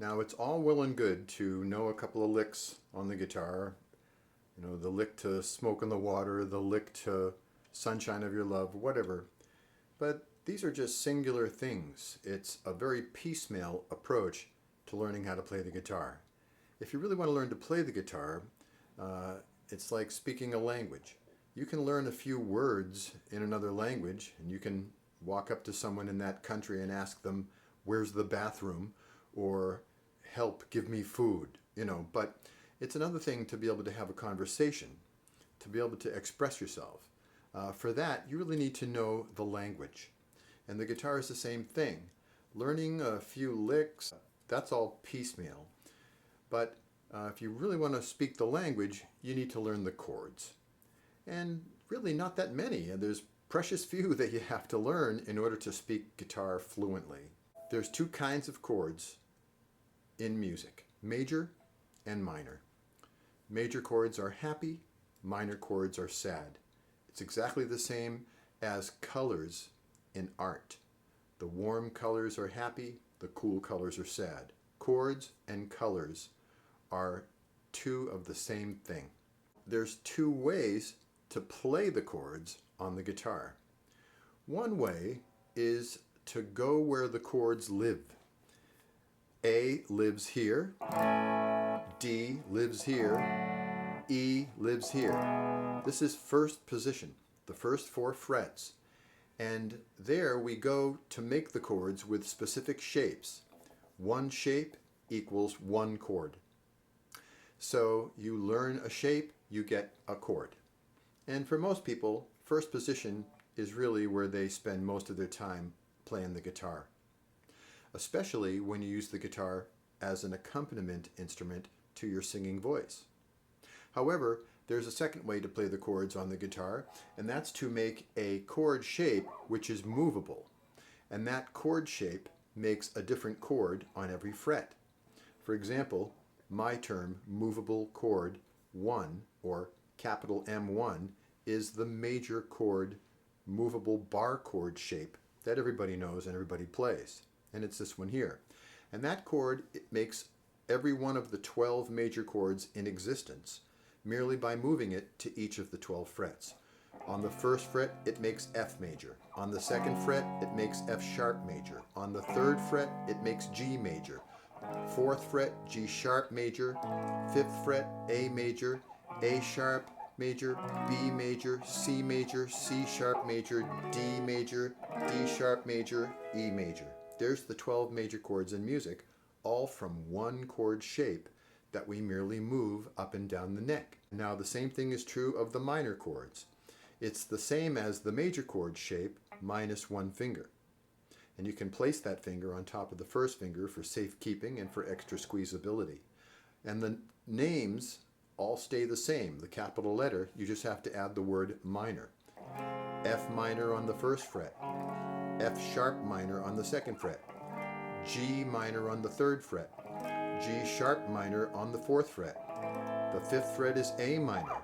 Now it's all well and good to know a couple of licks on the guitar, you know, the lick to Smoke in the Water, the lick to Sunshine of Your Love, whatever. But these are just singular things. It's a very piecemeal approach to learning how to play the guitar. If you really want to learn to play the guitar, it's like speaking a language. You can learn a few words in another language, and you can walk up to someone in that country and ask them, "Where's the bathroom?" or "Help, give me food," you know. But it's another thing to be able to have a conversation, to be able to express yourself. For that, you really need to know the language. And the guitar is the same thing. Learning a few licks, that's all piecemeal. But if you really want to speak the language, you need to learn the chords. And really not that many. There's precious few that you have to learn in order to speak guitar fluently. There's two kinds of chords in music, major and minor. Major chords are happy, minor chords are sad. It's exactly the same as colors in art. The warm colors are happy, the cool colors are sad. Chords and colors are two of the same thing. There's two ways to play the chords on the guitar. One way is to go where the chords live. A lives here, D lives here, E lives here. This is first position, the first four frets. And there we go to make the chords with specific shapes. One shape equals one chord. So you learn a shape, you get a chord. And for most people, first position is really where they spend most of their time playing the guitar, especially when you use the guitar as an accompaniment instrument to your singing voice. However, there's a second way to play the chords on the guitar, and that's to make a chord shape which is movable. And that chord shape makes a different chord on every fret. For example, my term, movable chord 1, or capital M1, is the major chord, movable bar chord shape that everybody knows and everybody plays. And it's this one here. And that chord, it makes every one of the 12 major chords in existence merely by moving it to each of the 12 frets. On the first fret, it makes F major. On the second fret, it makes F sharp major. On the third fret, it makes G major. Fourth fret, G sharp major. Fifth fret, A major, A sharp major, B major, C major, C sharp major, D major, D sharp major, E major. There's the 12 major chords in music, all from one chord shape that we merely move up and down the neck. Now the same thing is true of the minor chords. It's the same as the major chord shape minus one finger. And you can place that finger on top of the first finger for safekeeping and for extra squeezability. And the names all stay the same. The capital letter, you just have to add the word minor. F minor on the first fret, F sharp minor on the second fret, G minor on the third fret, G sharp minor on the fourth fret. The fifth fret is A minor,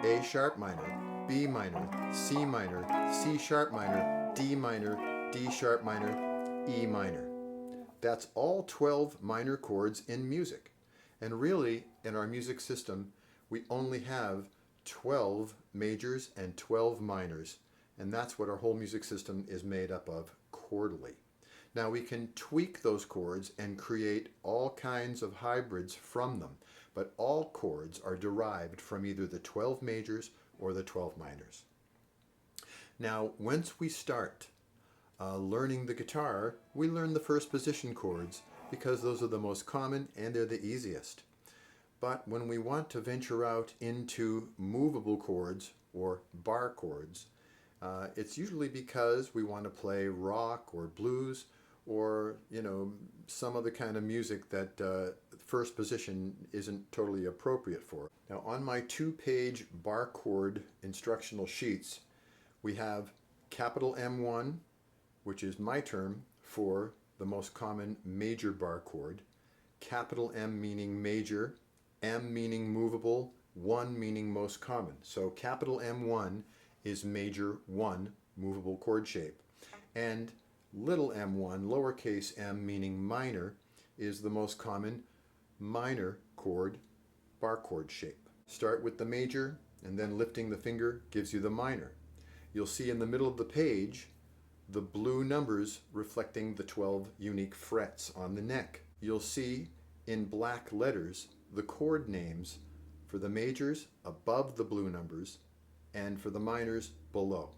A sharp minor, B minor, C minor, C sharp minor, D minor, D sharp minor, E minor. That's all 12 minor chords in music. And really, in our music system, we only have 12 majors and 12 minors. And that's what our whole music system is made up of chordally. Now we can tweak those chords and create all kinds of hybrids from them, but all chords are derived from either the 12 majors or the 12 minors. Now, once we start learning the guitar, we learn the first position chords because those are the most common and they're the easiest. But when we want to venture out into movable chords or bar chords, it's usually because we want to play rock or blues or, you know, some other kind of music that first position isn't totally appropriate for. Now on my 2-page bar chord instructional sheets, we have capital M1, which is my term for the most common major bar chord, capital M meaning major, M meaning movable, 1 meaning most common. So capital M1 is major 1 movable chord shape. And little m1, lowercase m meaning minor, is the most common minor chord bar chord shape. Start with the major, and then lifting the finger gives you the minor. You'll see in the middle of the page the blue numbers reflecting the 12 unique frets on the neck. You'll see in black letters the chord names for the majors above the blue numbers and for the minors below.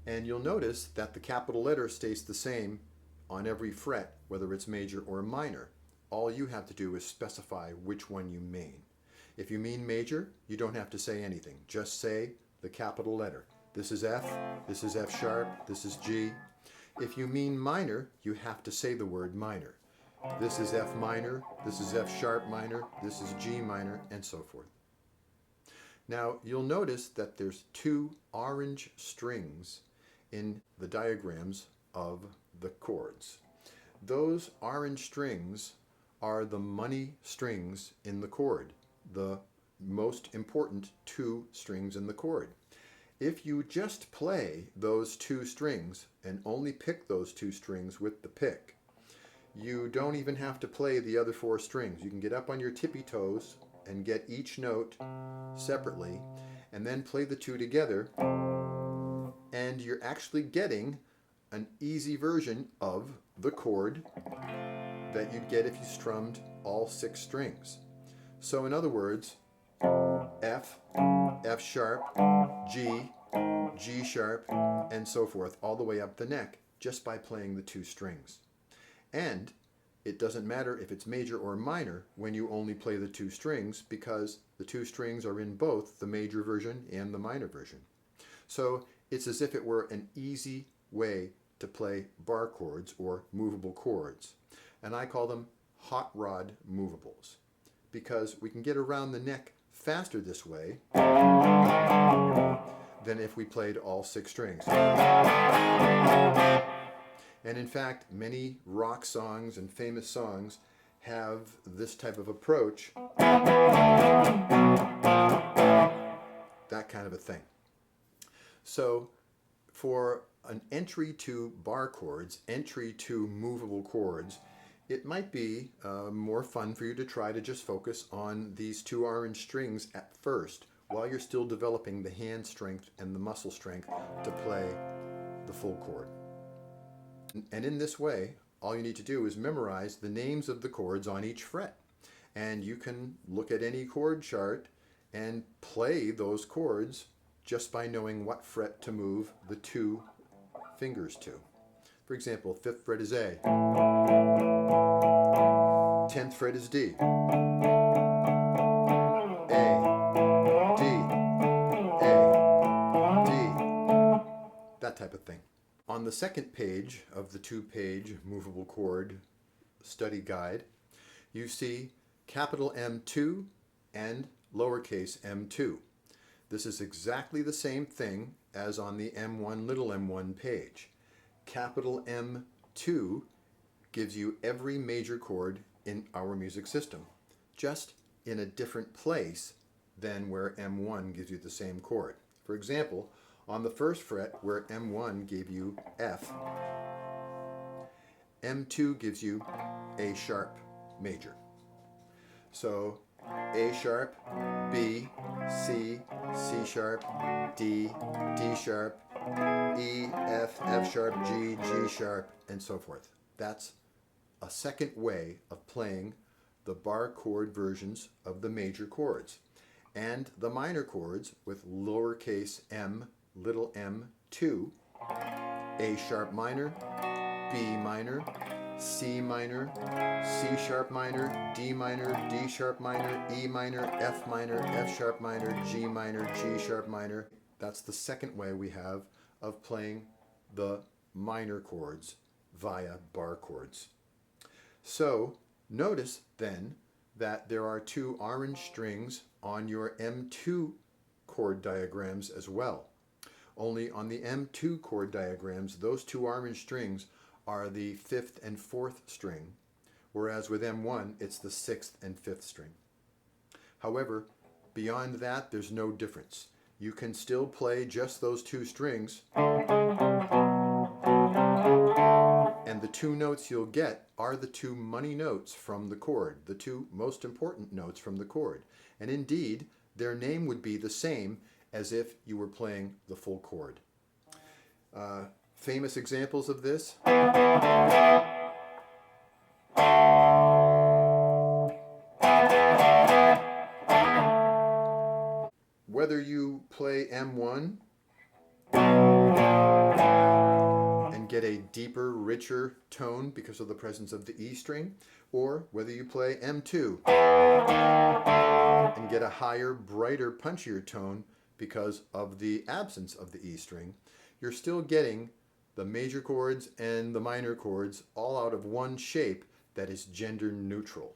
And you'll notice that the capital letter stays the same on every fret, whether it's major or minor. All you have to do is specify which one you mean. If you mean major, you don't have to say anything. Just say the capital letter. This is F, this is F sharp, this is G. If you mean minor, you have to say the word minor. This is F minor, this is F sharp minor, this is G minor, and so forth. Now, you'll notice that there's two orange strings in the diagrams of the chords. Those orange strings are the money strings in the chord, the most important two strings in the chord. If you just play those two strings and only pick those two strings with the pick, you don't even have to play the other four strings. You can get up on your tippy toes and get each note separately and then play the two together, and you're actually getting an easy version of the chord that you'd get if you strummed all 6 strings. So in other words, F, F sharp, G, G sharp, and so forth, all the way up the neck, just by playing the 2 strings. And it doesn't matter if it's major or minor when you only play the 2 strings, because the 2 strings are in both the major version and the minor version. So it's as if it were an easy way to play bar chords or movable chords. And I call them hot rod movables, because we can get around the neck faster this way than if we played all 6 strings. And in fact, many rock songs and famous songs have this type of approach, that kind of a thing. So for an entry to bar chords, entry to movable chords, it might be more fun for you to try to just focus on these 2 orange strings at first, while you're still developing the hand strength and the muscle strength to play the full chord. And in this way, all you need to do is memorize the names of the chords on each fret. And you can look at any chord chart and play those chords just by knowing what fret to move the 2 fingers to. For example, 5th fret is A, 10th fret is D, A, D, A, D, that type of thing. On the second page of the 2-page movable chord study guide, you see capital M2 and lowercase m2. This is exactly the same thing as on the M1 little m1 page. Capital M2 gives you every major chord in our music system, just in a different place than where M1 gives you the same chord. For example, on the 1st fret, where M1 gave you F, M2 gives you A sharp major. So A sharp, B, C, C sharp, D, D sharp, E, F, F sharp, G, G sharp, and so forth. That's a second way of playing the bar chord versions of the major chords. And the minor chords with lowercase m, little m2, A sharp minor, B minor, C minor, C sharp minor, D minor, D sharp minor, E minor, F sharp minor, G sharp minor. That's the second way we have of playing the minor chords via bar chords. So notice then that there are 2 orange strings on your M2 chord diagrams as well. Only on the M2 chord diagrams, those 2 orange strings are the 5th and 4th string, whereas with M1, it's the 6th and 5th string. However, beyond that, there's no difference. You can still play just those 2 strings And the two notes you'll get are the two money notes from the chord, the two most important notes from the chord. And indeed, their name would be the same as if you were playing the full chord. Famous examples of this. Whether you play M1 and get a deeper, richer tone because of the presence of the E string, or whether you play M2 and get a higher, brighter, punchier tone because of the absence of the E string, you're still getting the major chords and the minor chords all out of one shape that is gender neutral.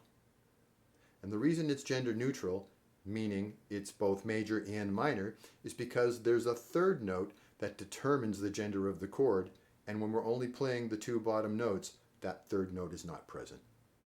And the reason it's gender neutral, meaning it's both major and minor, is because there's a third note that determines the gender of the chord, and when we're only playing the two bottom notes, that third note is not present.